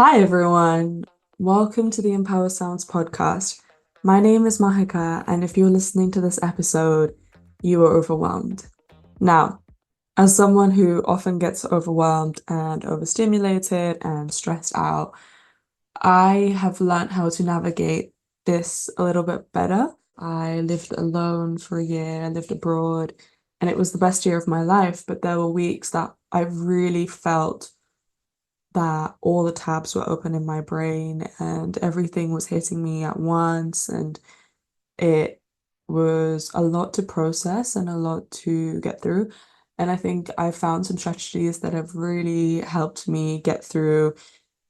Hi, everyone. Welcome to the Empower Sounds podcast. My name is Mahika, and if you're listening to this episode, you are overwhelmed. Now, as someone who often gets overwhelmed and overstimulated and stressed out, I have learned how to navigate this a little bit better. I lived alone for a year, I lived abroad, and it was the best year of my life, but there were weeks that I really felt that all the tabs were open in my brain and everything was hitting me at once, and it was a lot to process and a lot to get through. And I think I found some strategies that have really helped me get through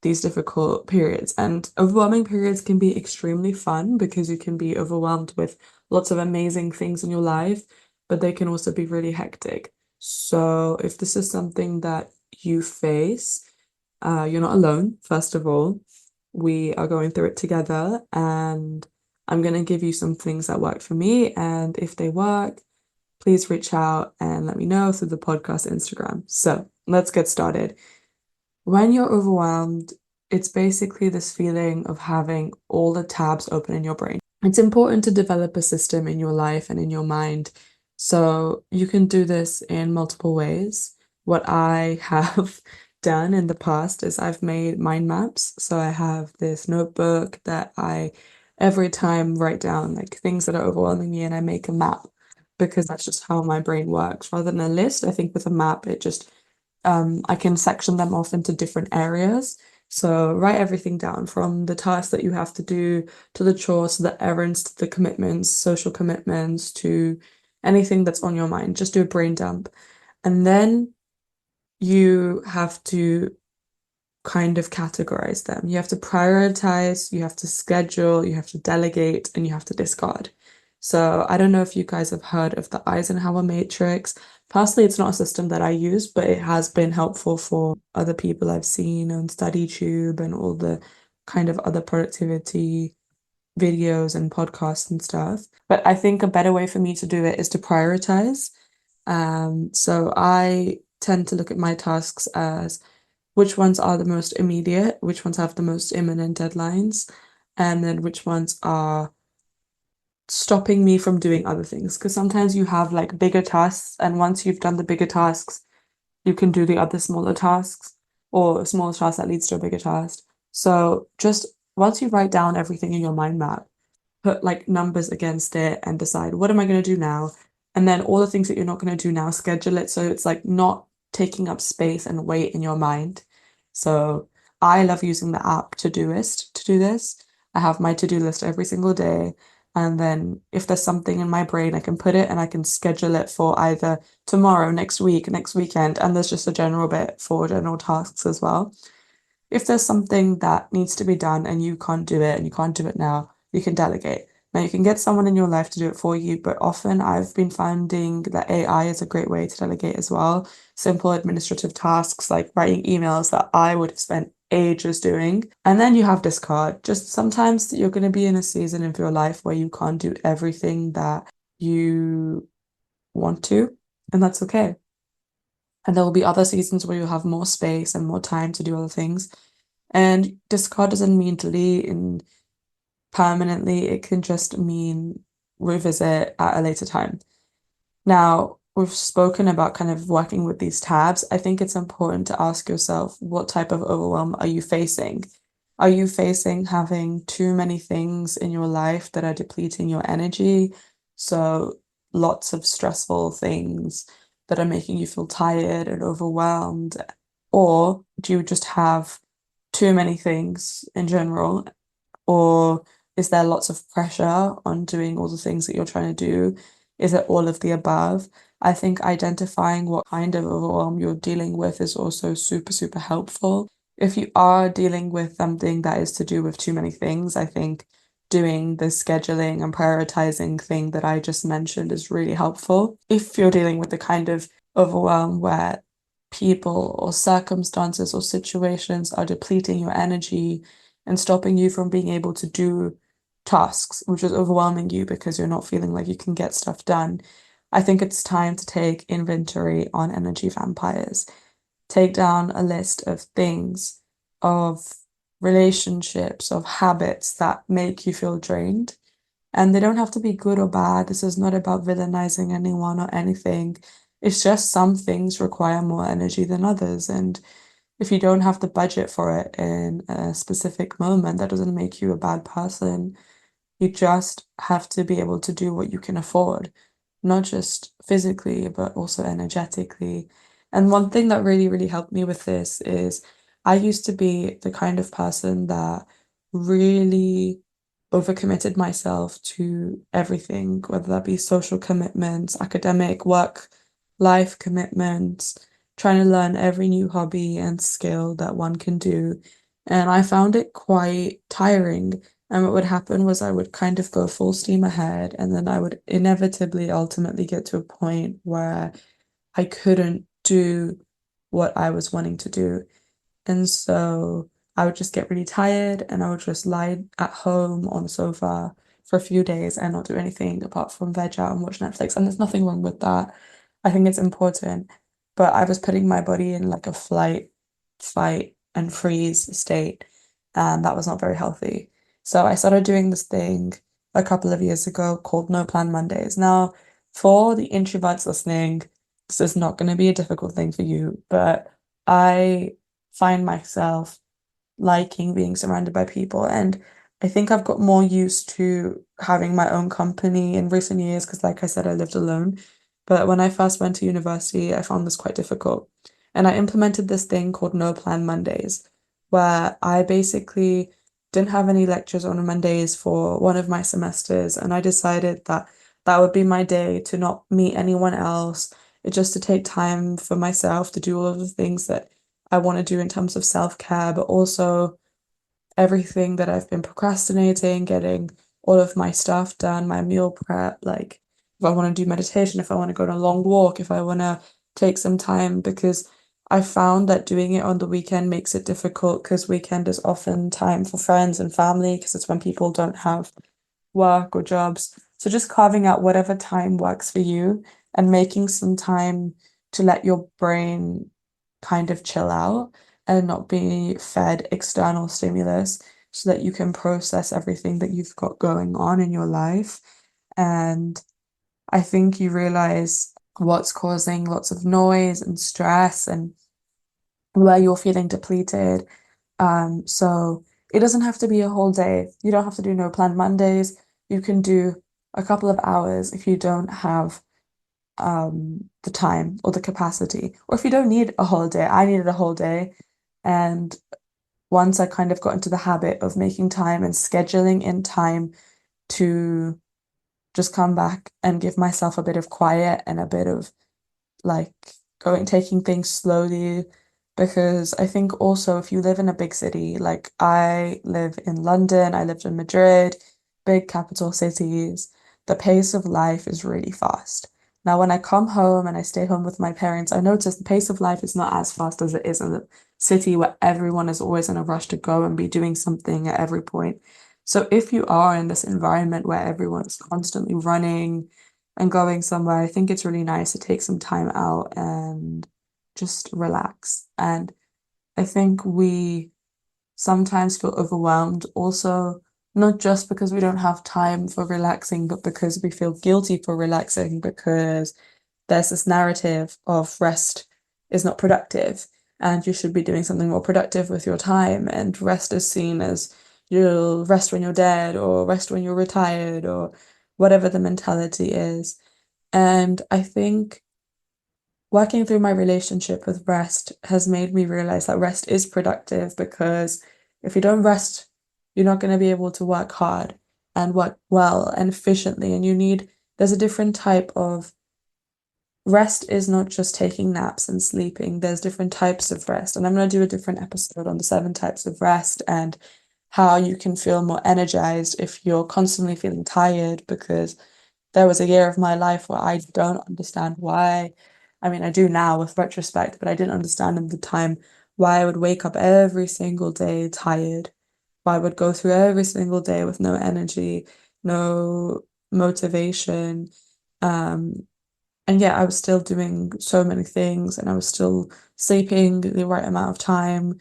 these difficult periods. And overwhelming periods can be extremely fun because you can be overwhelmed with lots of amazing things in your life, but they can also be really hectic. So if this is something that you face, you're not alone, first of all. We are going through it together, and I'm going to give you some things that worked for me. And if they work, please reach out and let me know through the podcast Instagram. So let's get started. When you're overwhelmed, it's basically this feeling of having all the tabs open in your brain. It's important to develop a system in your life and in your mind. So you can do this in multiple ways. What I have done in the past is I've made mind maps. So I have this notebook that I every time write down like things that are overwhelming me, and I make a map because that's just how my brain works. Rather than a list, I think with a map, it just I can section them off into different areas. So write everything down from the tasks that you have to do to the chores, to the errands, to the commitments, social commitments, to anything that's on your mind. Just do a brain dump. And then you have to kind of categorize them. You have to prioritize, you have to schedule, you have to delegate, and you have to discard. So I don't know if you guys have heard of the Eisenhower matrix. Personally, it's not a system that I use, but it has been helpful for other people I've seen on StudyTube and all the kind of other productivity videos and podcasts and stuff. But I think a better way for me to do it is to prioritize. So I tend to look at my tasks as which ones are the most immediate, which ones have the most imminent deadlines, and then which ones are stopping me from doing other things. Because sometimes you have like bigger tasks, and once you've done the bigger tasks, you can do the other smaller tasks, or a smaller task that leads to a bigger task. So just once you write down everything in your mind map, put like numbers against it and decide what am I going to do now? And then all the things that you're not going to do now, schedule it so it's like not taking up space and weight in your mind. So I love using the app Todoist to do this. I have my to-do list every single day. And then if there's something in my brain, I can put it and I can schedule it for either tomorrow, next week, next weekend. And there's just a general bit for general tasks as well. If there's something that needs to be done and you can't do it and you can't do it now, you can delegate. Now, you can get someone in your life to do it for you, but often I've been finding that AI is a great way to delegate as well. Simple administrative tasks like writing emails that I would have spent ages doing. And then you have discard. Just sometimes you're going to be in a season of your life where you can't do everything that you want to, and that's okay. And there will be other seasons where you'll have more space and more time to do other things. And discard doesn't mean delete and permanently, it can just mean revisit at a later time. Now, we've spoken about kind of working with these tabs. I think it's important to ask yourself, what type of overwhelm are you facing? Are you facing having too many things in your life that are depleting your energy? So, lots of stressful things that are making you feel tired and overwhelmed. Or do you just have too many things in general? Or is there lots of pressure on doing all the things that you're trying to do? Is it all of the above? I think identifying what kind of overwhelm you're dealing with is also super, super helpful. If you are dealing with something that is to do with too many things, I think doing the scheduling and prioritizing thing that I just mentioned is really helpful. If you're dealing with the kind of overwhelm where people or circumstances or situations are depleting your energy and stopping you from being able to do tasks, which is overwhelming you because you're not feeling like you can get stuff done, I think it's time to take inventory on energy vampires. Take down a list of things, of relationships, of habits that make you feel drained. And they don't have to be good or bad. This is not about villainizing anyone or anything. It's just some things require more energy than others. And if you don't have the budget for it in a specific moment, that doesn't make you a bad person. You just have to be able to do what you can afford, not just physically, but also energetically. And one thing that really, really helped me with this is I used to be the kind of person that really overcommitted myself to everything, whether that be social commitments, academic, work, life commitments, trying to learn every new hobby and skill that one can do. And I found it quite tiring. And what would happen was I would kind of go full steam ahead, and then I would inevitably ultimately get to a point where I couldn't do what I was wanting to do. And so I would just get really tired and I would just lie at home on the sofa for a few days and not do anything apart from veg out and watch Netflix. And there's nothing wrong with that. I think it's important. But I was putting my body in like a flight, fight, and freeze state. And that was not very healthy. So I started doing this thing a couple of years ago called No Plan Mondays. Now, for the introverts listening, this is not going to be a difficult thing for you, but I find myself liking being surrounded by people. And I think I've got more used to having my own company in recent years because, like I said, I lived alone. But when I first went to university, I found this quite difficult. And I implemented this thing called No Plan Mondays, where I basically didn't have any lectures on Mondays for one of my semesters. And I decided that that would be my day to not meet anyone else, just to take time for myself to do all of the things that I want to do in terms of self-care, but also everything that I've been procrastinating, getting all of my stuff done, my meal prep, like if I want to do meditation, if I want to go on a long walk, if I want to take some time, because I found that doing it on the weekend makes it difficult because weekend is often time for friends and family because it's when people don't have work or jobs. So just carving out whatever time works for you and making some time to let your brain kind of chill out and not be fed external stimulus so that you can process everything that you've got going on in your life. And I think you realize what's causing lots of noise and stress and where you're feeling depleted. So it doesn't have to be a whole day. You don't have to do no plan Mondays. You can do a couple of hours if you don't have the time or the capacity. Or if you don't need a whole day. I needed a whole day. And once I kind of got into the habit of making time and scheduling in time to just come back and give myself a bit of quiet and a bit of like taking things slowly, because I think also if you live in a big city, like I live in London, I lived in Madrid, big capital cities, the pace of life is really fast. Now, when I come home and I stay home with my parents, I notice the pace of life is not as fast as it is in the city where everyone is always in a rush to go and be doing something at every point. So if you are in this environment where everyone's constantly running, and going somewhere, I think it's really nice to take some time out and just relax. And I think we sometimes feel overwhelmed also, not just because we don't have time for relaxing, but because we feel guilty for relaxing because there's this narrative of rest is not productive and you should be doing something more productive with your time. And rest is seen as you'll rest when you're dead or rest when you're retired or whatever the mentality is. And I think working through my relationship with rest has made me realize that rest is productive because if you don't rest, you're not going to be able to work hard and work well and efficiently. And there's a different type of rest is not just taking naps and sleeping. There's different types of rest. And I'm going to do a different episode on the 7 types of rest and how you can feel more energized if you're constantly feeling tired, because there was a year of my life where I don't understand why. I mean, I do now with retrospect, but I didn't understand at the time why I would wake up every single day tired, why I would go through every single day with no energy, no motivation. Um, and yet I was still doing so many things and I was still sleeping the right amount of time.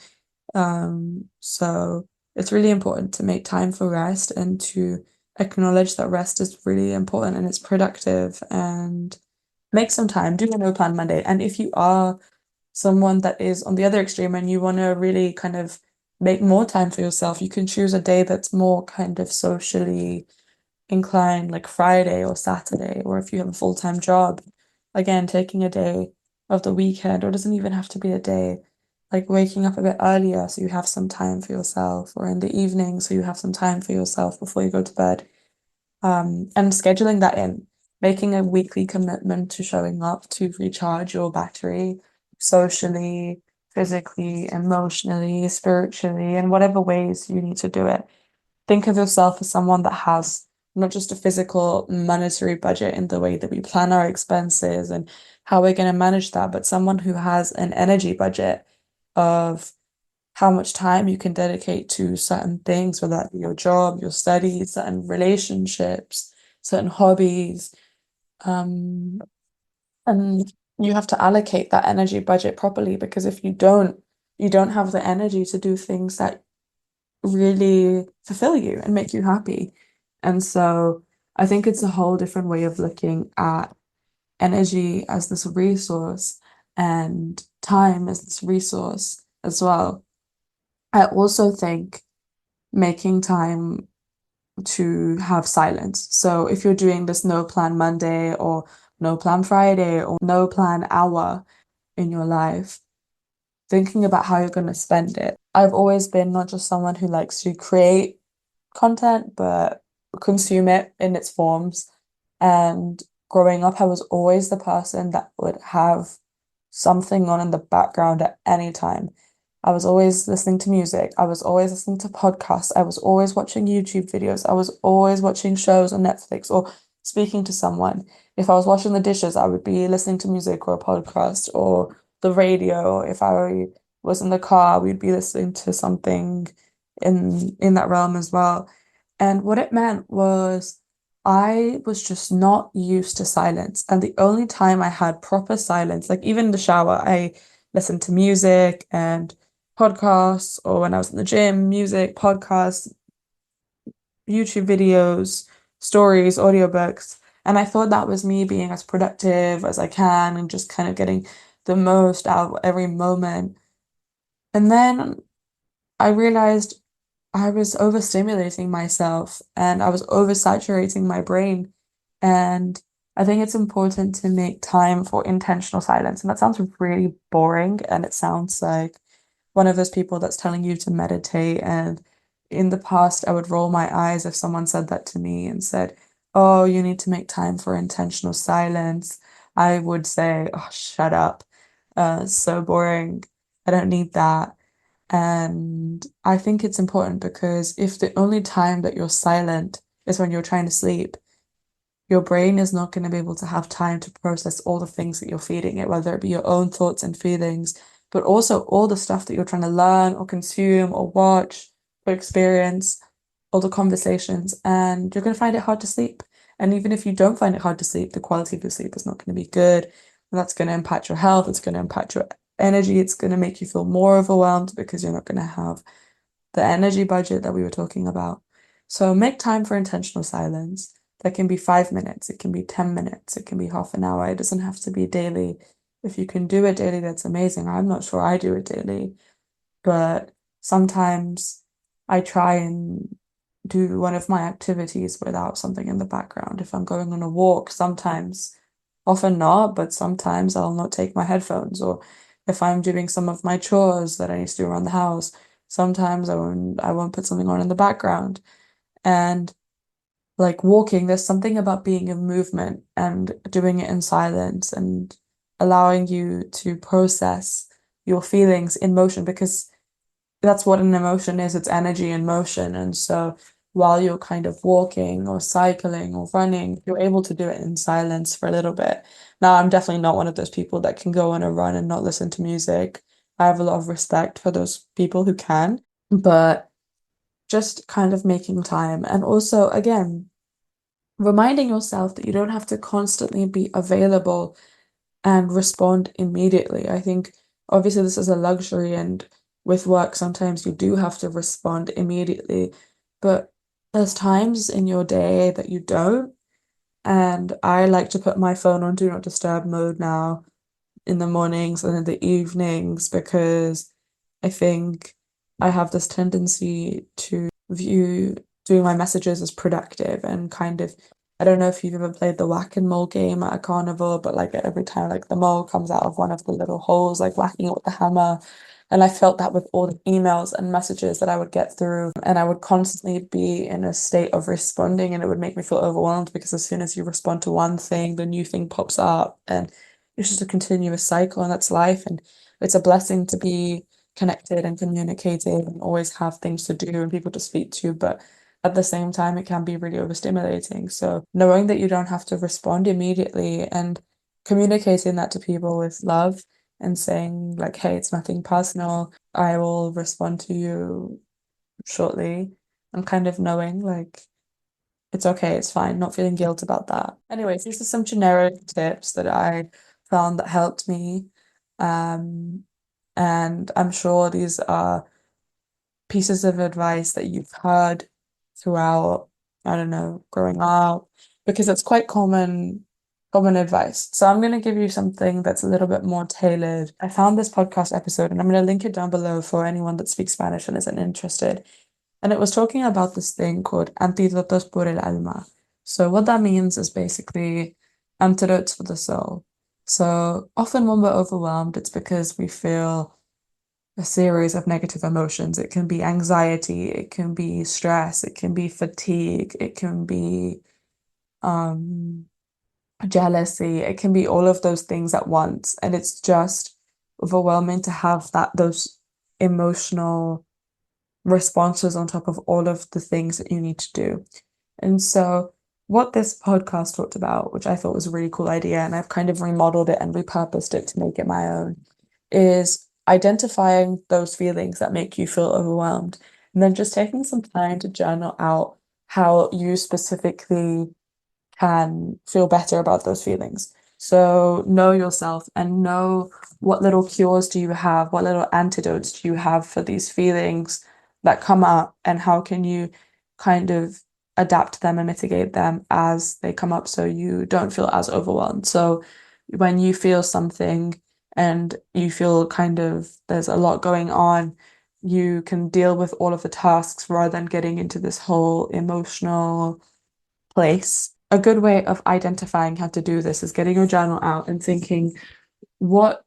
So it's really important to make time for rest and to acknowledge that rest is really important and it's productive and make some time, do a no plan Monday. And if you are someone that is on the other extreme and you want to really kind of make more time for yourself, you can choose a day that's more kind of socially inclined, like Friday or Saturday, or if you have a full-time job, again, taking a day of the weekend, or it doesn't even have to be a day, like waking up a bit earlier so you have some time for yourself, or in the evening so you have some time for yourself before you go to bed. And scheduling that in, making a weekly commitment to showing up to recharge your battery socially, physically, emotionally, spiritually, in whatever ways you need to do it. Think of yourself as someone that has not just a physical monetary budget in the way that we plan our expenses and how we're going to manage that, but someone who has an energy budget of how much time you can dedicate to certain things, whether that be your job, your studies, certain relationships, certain hobbies. Um, and you have to allocate that energy budget properly because if you don't have the energy to do things that really fulfill you and make you happy. And so I think it's a whole different way of looking at energy as this resource and time as this resource as well. I also think making time to have silence. So if you're doing this no plan Monday or no plan Friday or no plan hour in your life, thinking about how you're going to spend it. I've always been not just someone who likes to create content, but consume it in its forms. And growing up, I was always the person that would have something on in the background at any time. I was always listening to music. I was always listening to podcasts. I was always watching YouTube videos. I was always watching shows on Netflix or speaking to someone. If I was washing the dishes, I would be listening to music or a podcast or the radio. If I was in the car, we'd be listening to something in that realm as well. And what it meant was I was just not used to silence. And the only time I had proper silence, like even in the shower, I listened to music and podcasts, or when I was in the gym, music, podcasts, YouTube videos, stories, audiobooks. And I thought that was me being as productive as I can and just kind of getting the most out of every moment. And then I realized I was overstimulating myself and I was oversaturating my brain. And I think it's important to make time for intentional silence. And that sounds really boring. And it sounds like one of those people that's telling you to meditate. And in the past, I would roll my eyes if someone said that to me and said, "Oh, you need to make time for intentional silence." I would say, "Oh, shut up. So boring. I don't need that." And I think it's important because if the only time that you're silent is when you're trying to sleep, your brain is not going to be able to have time to process all the things that you're feeding it, whether it be your own thoughts and feelings, but also all the stuff that you're trying to learn or consume or watch or experience, all the conversations, and you're going to find it hard to sleep. And even if you don't find it hard to sleep, the quality of your sleep is not going to be good. And that's going to impact your health. It's going to impact your energy. It's going to make you feel more overwhelmed because you're not going to have the energy budget that we were talking about. So make time for intentional silence. That can be 5 minutes, it can be 10 minutes, it can be half an hour. It doesn't have to be daily. If you can do it daily, that's amazing. I'm not sure I do it daily, but sometimes I try and do one of my activities without something in the background. If I'm going on a walk, sometimes, often not, but sometimes I'll not take my headphones. Or if I'm doing some of my chores that I need to do around the house, sometimes I won't put something on in the background. And like walking, there's something about being in movement and doing it in silence and allowing you to process your feelings in motion because that's what an emotion is. It's energy in motion. And so while you're kind of walking or cycling or running, you're able to do it in silence for a little bit. Now, I'm definitely not one of those people that can go on a run and not listen to music. I have a lot of respect for those people who can, but just kind of making time. And also, again, reminding yourself that you don't have to constantly be available and respond immediately. I think obviously this is a luxury and with work, sometimes you do have to respond immediately, but there's times in your day that you don't. And I like to put my phone on do not disturb mode now in the mornings and in the evenings because I think I have this tendency to view doing my messages as productive and kind of I don't know if you've ever played the whack-and-mole game at a carnival, but like every time like the mole comes out of one of the little holes, like whacking it with the hammer. And I felt that with all the emails and messages that I would get through, and I would constantly be in a state of responding, and it would make me feel overwhelmed because as soon as you respond to one thing, the new thing pops up, and it's just a continuous cycle, and that's life. And it's a blessing to be connected and communicating and always have things to do and people to speak to, but at the same time, it can be really overstimulating. So knowing that you don't have to respond immediately and communicating that to people with love and saying like, hey, it's nothing personal. I will respond to you shortly. And kind of knowing like it's okay, it's fine, not feeling guilt about that. Anyways, these are some generic tips that I found that helped me. Um, and I'm sure these are pieces of advice that you've heard throughout, I don't know, growing up, because it's quite common advice. So I'm going to give you something that's a little bit more tailored. I found this podcast episode and I'm going to link it down below for anyone that speaks Spanish and isn't interested. And it was talking about this thing called antidotes por el alma. So what that means is basically antidotes for the soul. So often when we're overwhelmed, it's because we feel a series of negative emotions. It can be anxiety, it can be stress, it can be fatigue, it can be um jealousy, it can be all of those things at once. And it's just overwhelming to have those emotional responses on top of all of the things that you need to do. And so what this podcast talked about, which I thought was a really cool idea, and I've kind of remodeled it and repurposed it to make it my own, is identifying those feelings that make you feel overwhelmed, and then just taking some time to journal out how you specifically can feel better about those feelings. So know yourself and know what little cures do you have, what little antidotes do you have for these feelings that come up, and how can you kind of adapt them and mitigate them as they come up so you don't feel as overwhelmed. So when you feel something and you feel kind of there's a lot going on, you can deal with all of the tasks rather than getting into this whole emotional place. A good way of identifying how to do this is getting your journal out and thinking, what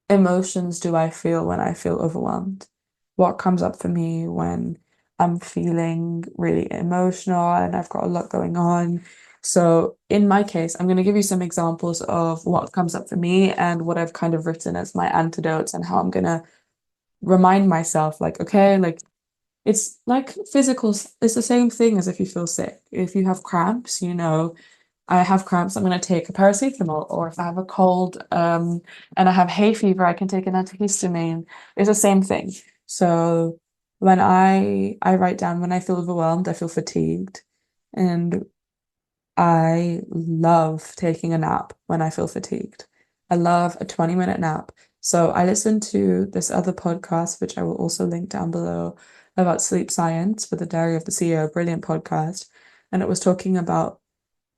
emotions do I feel when I feel overwhelmed? What comes up for me when I'm feeling really emotional and I've got a lot going on? So in my case, I'm going to give you some examples of what comes up for me and what I've kind of written as my antidotes and how I'm going to remind myself, like, okay, like it's like physical, it's the same thing as if you feel sick. If you have cramps, I have cramps, I'm going to take a paracetamol, or if I have a cold, and I have hay fever, I can take an antihistamine. It's the same thing. So when I write down when I feel overwhelmed, I feel fatigued, and I love taking a nap when I feel fatigued. I love a 20-minute nap. So I listened to this other podcast, which I will also link down below, about sleep science with the Diary of the CEO, brilliant podcast. And it was talking about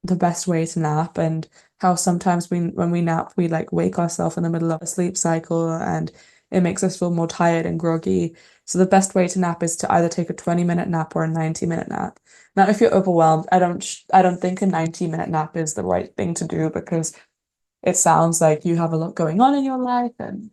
the best way to nap and how sometimes when we nap, we like wake ourselves in the middle of a sleep cycle and it makes us feel more tired and groggy. So the best way to nap is to either take a 20-minute nap or a 90-minute nap. Now, if you're overwhelmed, I don't think a 90-minute nap is the right thing to do because it sounds like you have a lot going on in your life and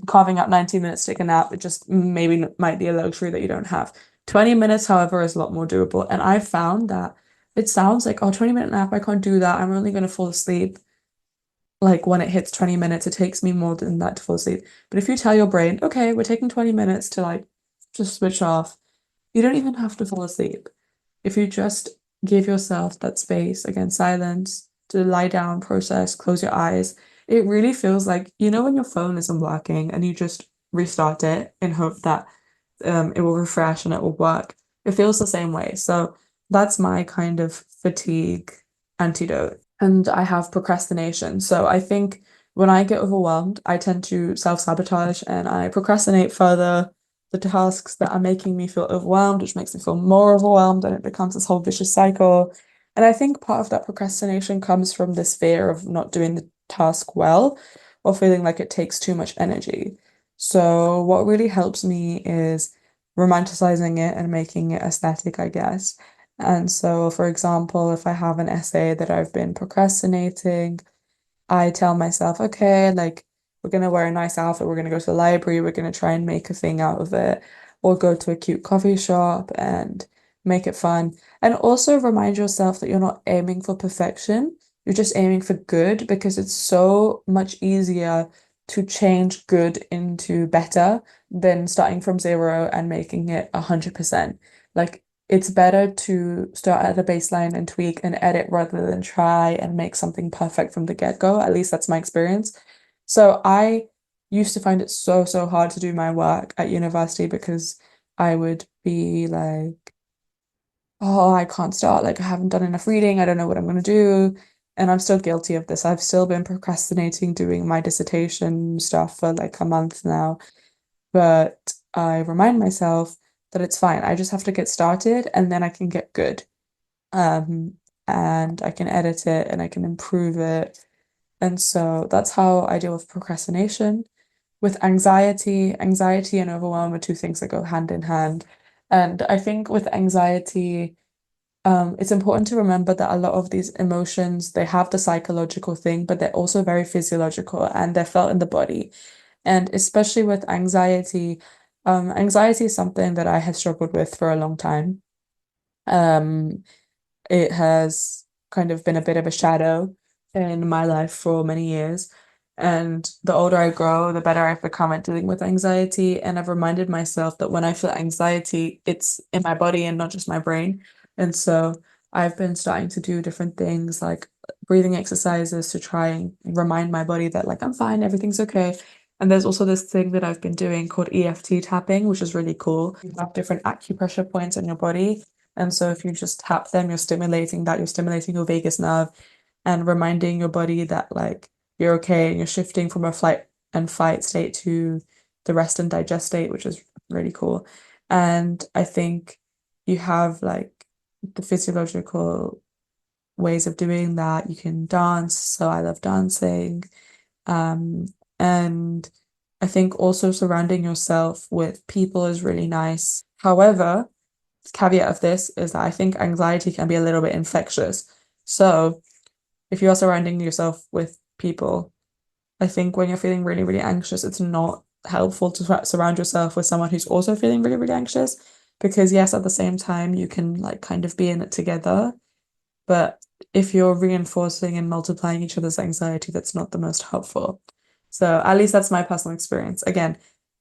carving out 90 minutes to take a nap, it just maybe might be a luxury that you don't have. 20 minutes, however, is a lot more doable. And I found that it sounds like, oh, 20-minute nap, I can't do that. I'm only going to fall asleep. Like when it hits 20 minutes, it takes me more than that to fall asleep. But if you tell your brain, okay, we're taking 20 minutes to like just switch off, you don't even have to fall asleep. If you just give yourself that space, again, silence, to lie down, process, close your eyes, it really feels like, when your phone isn't working and you just restart it in hope that it will refresh and it will work. It feels the same way. So that's my kind of fatigue antidote. And I have procrastination. So I think when I get overwhelmed, I tend to self-sabotage and I procrastinate further the tasks that are making me feel overwhelmed, which makes me feel more overwhelmed, and it becomes this whole vicious cycle. And I think part of that procrastination comes from this fear of not doing the task well or feeling like it takes too much energy. So, what really helps me is romanticizing it and making it aesthetic, I guess. And so, for example, if I have an essay that I've been procrastinating, I tell myself, okay, like we're gonna wear a nice outfit, we're gonna go to the library, we're gonna try and make a thing out of it, or go to a cute coffee shop and make it fun. And also remind yourself that you're not aiming for perfection, you're just aiming for good because it's so much easier to change good into better than starting from zero and making it 100%. Like it's better to start at a baseline and tweak and edit rather than try and make something perfect from the get-go. At least that's my experience. So I used to find it so, so hard to do my work at university because I would be like, oh, I can't start. Like, I haven't done enough reading. I don't know what I'm going to do. And I'm still guilty of this. I've still been procrastinating doing my dissertation stuff for like a month now. But I remind myself that it's fine. I just have to get started and then I can get good. Um, and I can edit it and I can improve it. And so that's how I deal with procrastination. With anxiety and overwhelm are two things that go hand in hand. And I think with anxiety, it's important to remember that a lot of these emotions, they have the psychological thing, but they're also very physiological and they're felt in the body. And especially with anxiety is something that I have struggled with for a long time. Um, it has kind of been a bit of a shadow in my life for many years. And the older I grow, the better I've become at dealing with anxiety. And I've reminded myself that when I feel anxiety, it's in my body and not just my brain. And so I've been starting to do different things like breathing exercises to try and remind my body that, like, I'm fine, everything's okay. And there's also this thing that I've been doing called EFT tapping, which is really cool. You have different acupressure points in your body, and so if you just tap them, you're stimulating your vagus nerve and reminding your body that like you're okay and you're shifting from a flight and fight state to the rest and digest state, which is really cool. And I think you have like the physiological ways of doing that. You can dance, so I love dancing. Um, and I think also surrounding yourself with people is really nice. However, caveat of this is that I think anxiety can be a little bit infectious. So if you are surrounding yourself with people, I think when you're feeling really, really anxious, it's not helpful to surround yourself with someone who's also feeling really, really anxious. Because yes, at the same time, you can like kind of be in it together. But if you're reinforcing and multiplying each other's anxiety, that's not the most helpful. So at least that's my personal experience. Again,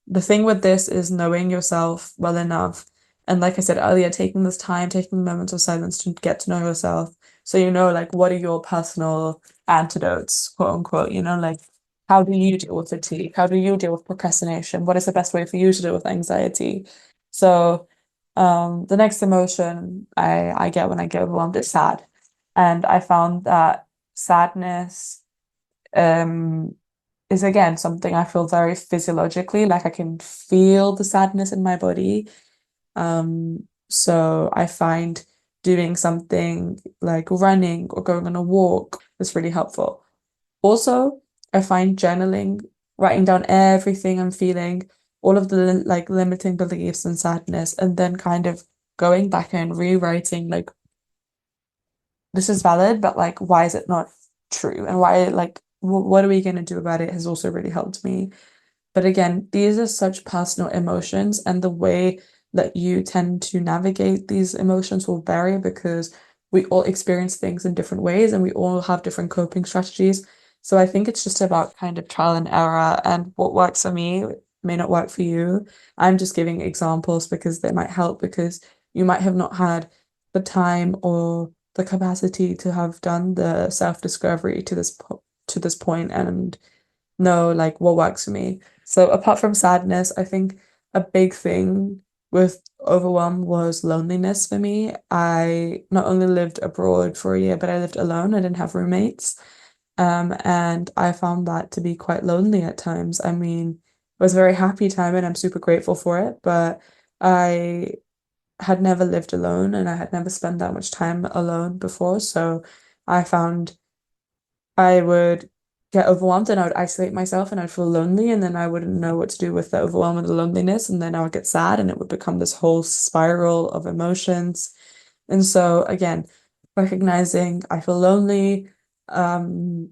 the thing with this is knowing yourself well enough. And like I said earlier, taking this time, taking moments of silence to get to know yourself. So you know, like, what are your personal antidotes, quote unquote, like how do you deal with fatigue? How do you deal with procrastination? What is the best way for you to deal with anxiety? So the next emotion I get when I get overwhelmed is sad. And I found that sadness um is again something I feel very physiologically, like I can feel the sadness in my body. So I find doing something like running or going on a walk is really helpful. Also, I find journaling, writing down everything I'm feeling, all of the like limiting beliefs and sadness, and then kind of going back and rewriting like this is valid, but like why is it not true? And why like what are we going to do about it has also really helped me. But again, these are such personal emotions, and the way that you tend to navigate these emotions will vary because we all experience things in different ways and we all have different coping strategies. So I think it's just about kind of trial and error, and what works for me may not work for you. I'm just giving examples because they might help because you might have not had the time or the capacity to have done the self-discovery to this point and know like what works for me. So apart from sadness, I think a big thing with overwhelm was loneliness for me. I not only lived abroad for a year, but I lived alone. I didn't have roommates. And I found that to be quite lonely at times. I mean, it was a very happy time and I'm super grateful for it, but I had never lived alone and I had never spent that much time alone before. So I found I would get overwhelmed and I would isolate myself and I'd feel lonely and then I wouldn't know what to do with the overwhelm and the loneliness and then I would get sad and it would become this whole spiral of emotions. And so again, recognizing I feel lonely, um,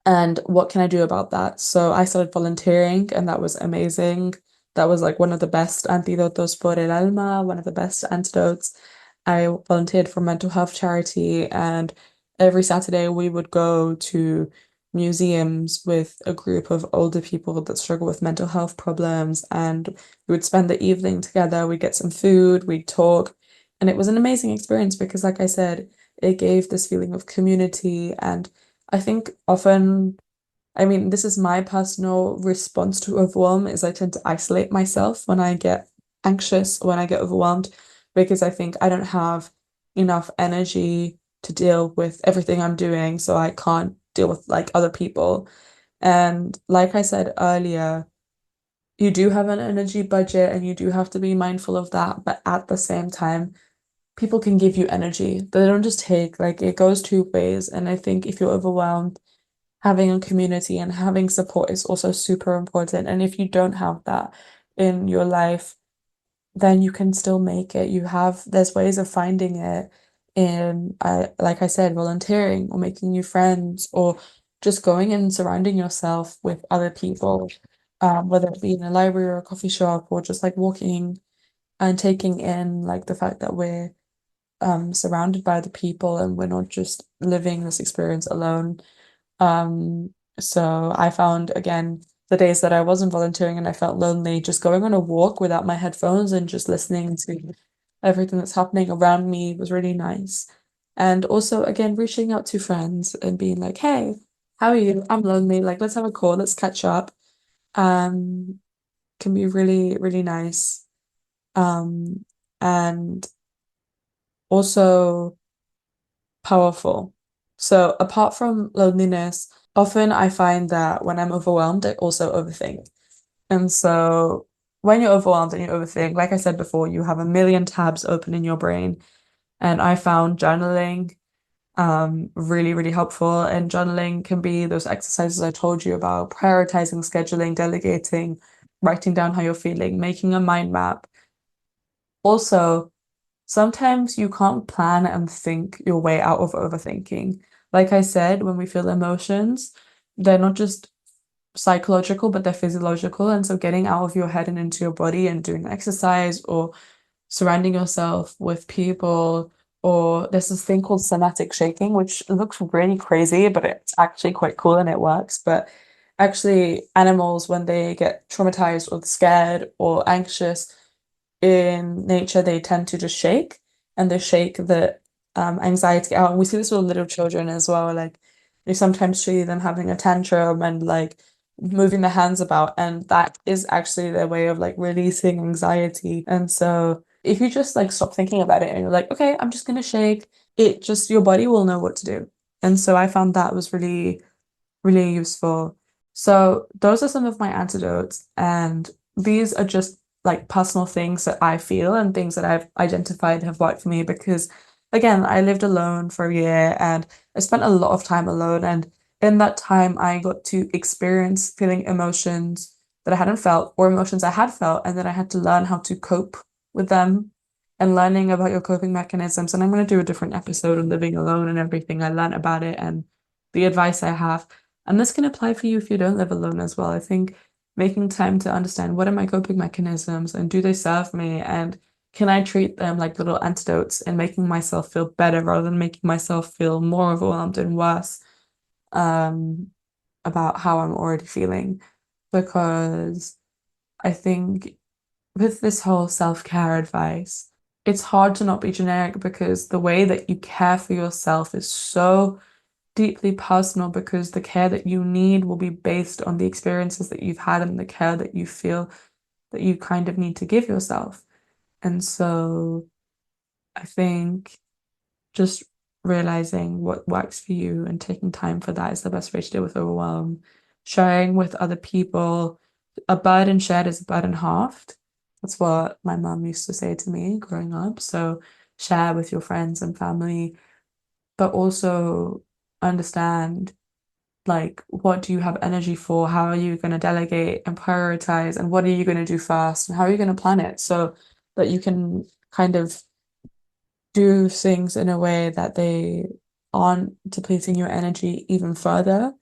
and what can I do about that? So I started volunteering and that was amazing. That was like one of the best antidotos por el alma, one of the best antidotes. I volunteered for mental health charity and every Saturday we would go to museums with a group of older people that struggle with mental health problems and we would spend the evening together, we'd get some food, we'd talk. And it was an amazing experience because like I said, it gave this feeling of community and I think often, I mean, this is my personal response to overwhelm is I tend to isolate myself when I get anxious, when I get overwhelmed, because I think I don't have enough energy to deal with everything I'm doing, so I can't deal with like other people. And like I said earlier, you do have an energy budget and you do have to be mindful of that, but at the same time, people can give you energy. They don't just take, like it goes two ways. And I think if you're overwhelmed, having a community and having support is also super important. And if you don't have that in your life, then you can still make it. There's ways of finding it in, like I said, volunteering or making new friends or just going and surrounding yourself with other people, whether it be in a library or a coffee shop or just like walking and taking in like the fact that we're surrounded by the people and we're not just living this experience alone. So I found again the days that I wasn't volunteering and I felt lonely, just going on a walk without my headphones and just listening to everything that's happening around me was really nice. And also again reaching out to friends and being like, hey, how are you? I'm lonely. Like let's have a call, let's catch up. Um, can be really, really nice. Um, and also powerful. So apart from loneliness, often I find that when I'm overwhelmed, I also overthink. And so when you're overwhelmed and you overthink, like I said before, you have a million tabs open in your brain. And I found journaling really, really helpful. And journaling can be those exercises I told you about, prioritizing, scheduling, delegating, writing down how you're feeling, making a mind map. Also, sometimes you can't plan and think your way out of overthinking. Like I said, when we feel emotions, they're not just psychological, but they're physiological. And so getting out of your head and into your body and doing exercise or surrounding yourself with people, or there's this thing called somatic shaking, which looks really crazy, but it's actually quite cool and it works. But actually, animals, when they get traumatized or scared or anxious, in nature, they tend to just shake and they shake the anxiety out. And we see this with little children as well. Like you sometimes see them having a tantrum and like moving their hands about, and that is actually their way of like releasing anxiety. And so if you just like stop thinking about it and you're like, okay, I'm just gonna shake, it just your body will know what to do. And so I found that was really really useful. So those are some of my antidotes, and these are just like personal things that I feel and things that I've identified have worked for me because again, I lived alone for a year and I spent a lot of time alone and in that time I got to experience feeling emotions that I hadn't felt or emotions I had felt and then I had to learn how to cope with them and learning about your coping mechanisms. And I'm going to do a different episode on living alone and everything I learned about it and the advice I have. And this can apply for you if you don't live alone as well. I think making time to understand what are my coping mechanisms and do they serve me and can I treat them like little antidotes and making myself feel better rather than making myself feel more overwhelmed and worse um, about how I'm already feeling. Because I think with this whole self-care advice, it's hard to not be generic because the way that you care for yourself is so deeply personal because the care that you need will be based on the experiences that you've had and the care that you feel that you kind of need to give yourself. And so I think just realizing what works for you and taking time for that is the best way to deal with overwhelm. Sharing with other people, a burden shared is a burden halved. That's what my mum used to say to me growing up. So share with your friends and family, but also understand like what do you have energy for? How are you going to delegate and prioritize? And what are you going to do first? And how are you going to plan it so that you can kind of do things in a way that they aren't depleting your energy even further?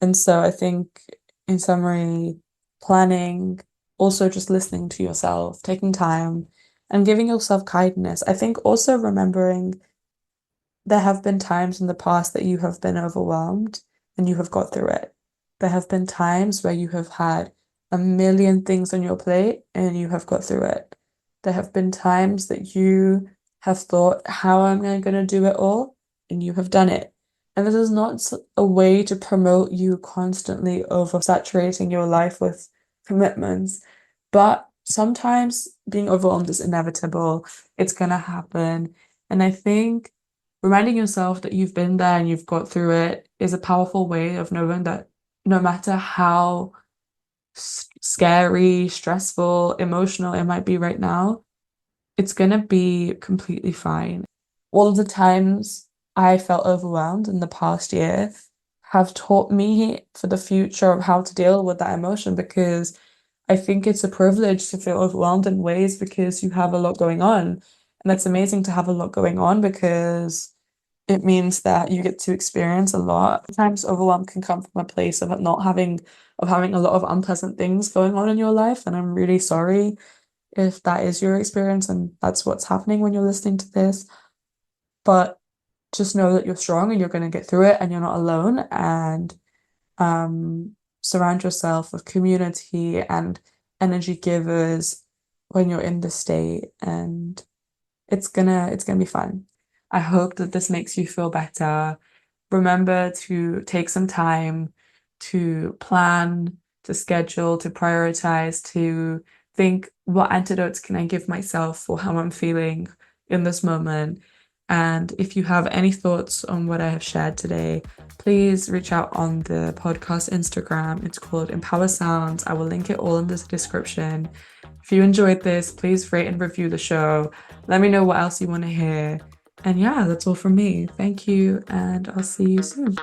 And so I think, in summary, planning, also just listening to yourself, taking time, and giving yourself kindness. I think also remembering there have been times in the past that you have been overwhelmed and you have got through it. There have been times where you have had a million things on your plate and you have got through it. There have been times that you have thought, how am I going to do it all? And you have done it. And this is not a way to promote you constantly oversaturating your life with commitments, but sometimes being overwhelmed is inevitable. It's going to happen. And I think reminding yourself that you've been there and you've got through it is a powerful way of knowing that no matter how scary, stressful, emotional it might be right now, it's gonna be completely fine. All of the times I felt overwhelmed in the past year have taught me for the future of how to deal with that emotion because I think it's a privilege to feel overwhelmed in ways because you have a lot going on. And it's amazing to have a lot going on because it means that you get to experience a lot. Sometimes overwhelm can come from a place of having a lot of unpleasant things going on in your life, and I'm really sorry if that is your experience and that's what's happening when you're listening to this. But just know that you're strong and you're going to get through it and you're not alone, and surround yourself with community and energy givers when you're in this state, and it's gonna be fun. I hope that this makes you feel better. Remember to take some time to plan, to schedule, to prioritize, to think what antidotes can I give myself for how I'm feeling in this moment. And if you have any thoughts on what I have shared today, please reach out on the podcast Instagram. It's called Empower Sounds. I will link it all in the description. If you enjoyed this, please rate and review the show. Let me know what else you want to hear. And yeah, that's all from me. Thank you, and I'll see you soon.